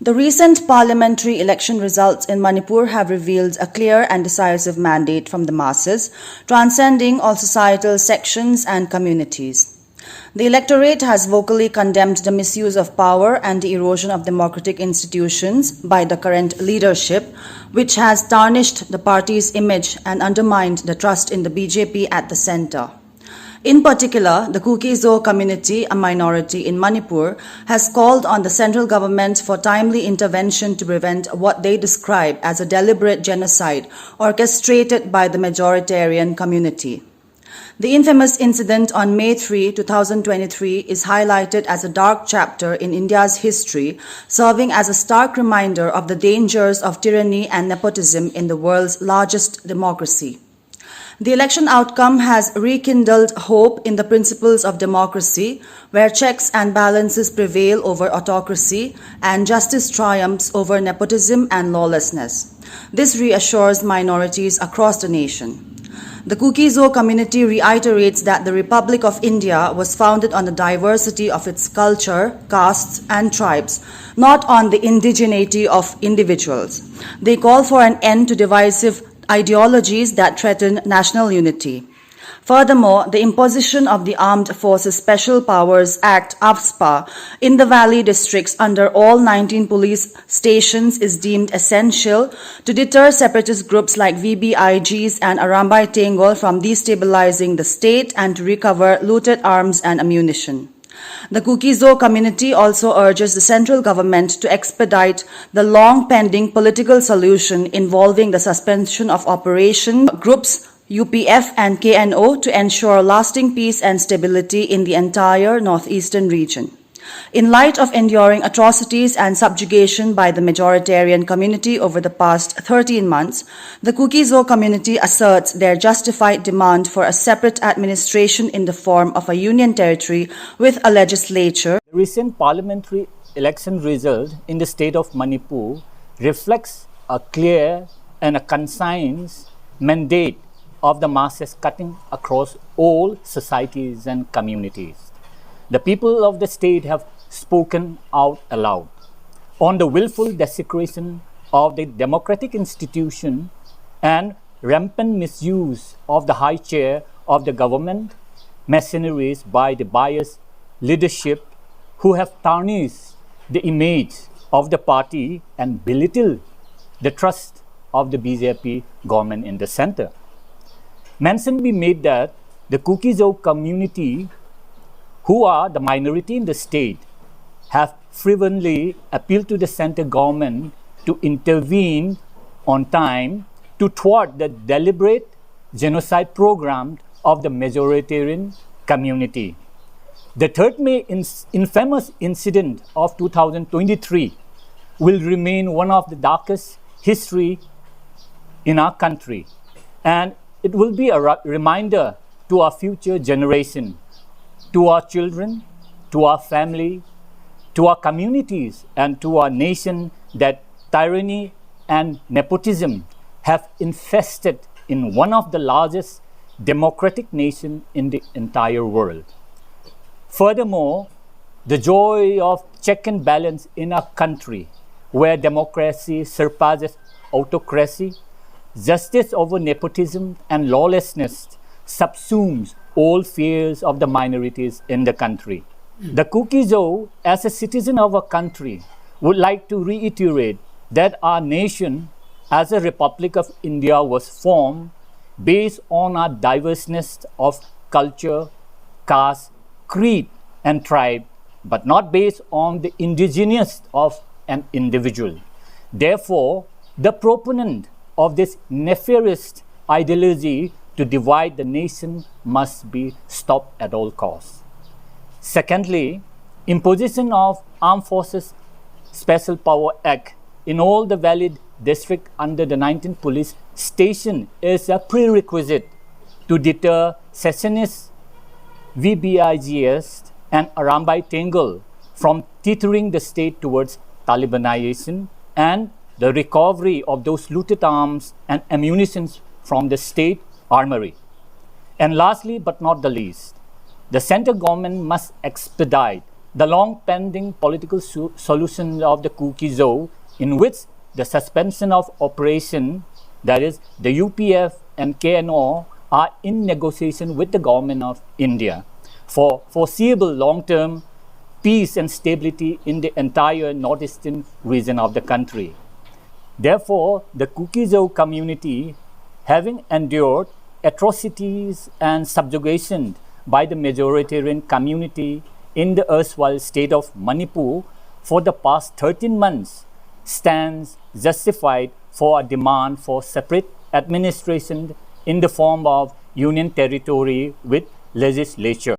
The recent parliamentary election results in Manipur have revealed a clear and decisive mandate from the masses, transcending all societal sections and communities. The electorate has vocally condemned the misuse of power and the erosion of democratic institutions by the current leadership, which has tarnished the party's image and undermined the trust in the BJP at the center. In particular, the Kuki-Zo community, a minority in Manipur, has called on the central government for timely intervention to prevent what they describe as a deliberate genocide orchestrated by the majoritarian community. The infamous incident on May 3, 2023 is highlighted as a dark chapter in India's history, serving as a stark reminder of the dangers of tyranny and nepotism in the world's largest democracy. The election outcome has rekindled hope in the principles of democracy, where checks and balances prevail over autocracy and justice triumphs over nepotism and lawlessness. This reassures minorities across the nation. The Kuki-Zo community reiterates that the Republic of India was founded on the diversity of its culture, castes, and tribes, not on the indigeneity of individuals. They call for an end to divisive ideologies that threaten national unity. Furthermore, the imposition of the Armed Forces Special Powers Act (AFSPA) in the Valley districts under all 19 police stations is deemed essential to deter separatist groups like VBIGs and Arambai Tengol from destabilizing the state and to recover looted arms and ammunition. The Kuki-Zo community also urges the central government to expedite the long-pending political solution involving the suspension of operation groups UPF and KNO to ensure lasting peace and stability in the entire northeastern region. In light of enduring atrocities and subjugation by the majoritarian community over the past 13 months, the Kuki-Zo community asserts their justified demand for a separate administration in the form of a union territory with a legislature. The recent parliamentary election result in the state of Manipur reflects a clear and a concise mandate of the masses cutting across all societies and communities. The people of the state have spoken out aloud on the willful desecration of the democratic institution and rampant misuse of the high chair of the government machineries by the biased leadership who have tarnished the image of the party and belittled the trust of the BJP government in the center. Mention be made that the Kuki-Zo community, who are the minority in the state, have frequently appealed to the center government to intervene on time to thwart the deliberate genocide program of the majoritarian community. The 3rd May infamous incident of 2023 will remain one of the darkest history in our country, and it will be a reminder to our future generation, to our children, to our family, to our communities, and to our nation that tyranny and nepotism have infested in one of the largest democratic nations in the entire world. Furthermore, the joy of check and balance in our country, where democracy surpasses autocracy, justice over nepotism and lawlessness subsumes all fears of the minorities in the country. The Kuki-Zo, as a citizen of our country, would like to reiterate that our nation, as a Republic of India, was formed based on our diverseness of culture, caste, creed, and tribe, but not based on the indigenous of an individual. Therefore, the proponent of this nefarious ideology to divide the nation must be stopped at all costs. Secondly, imposition of Armed Forces Special Power Act in all the valid districts under the 19 police station is a prerequisite to deter secessionists, VBIGs and Arambai Tengol from teetering the state towards Talibanization and the recovery of those looted arms and ammunition from the state armory. And lastly, but not the least, the central government must expedite the long pending political solution of the CoTU, in which the suspension of operation, that is, the UPF and KNO, are in negotiation with the government of India for foreseeable long-term peace and stability in the entire northeastern region of the country. Therefore, the CoTU community, having endured atrocities and subjugation by the majoritarian community in the erstwhile state of Manipur for the past 13 months, stands justified for a demand for separate administration in the form of union territory with legislature.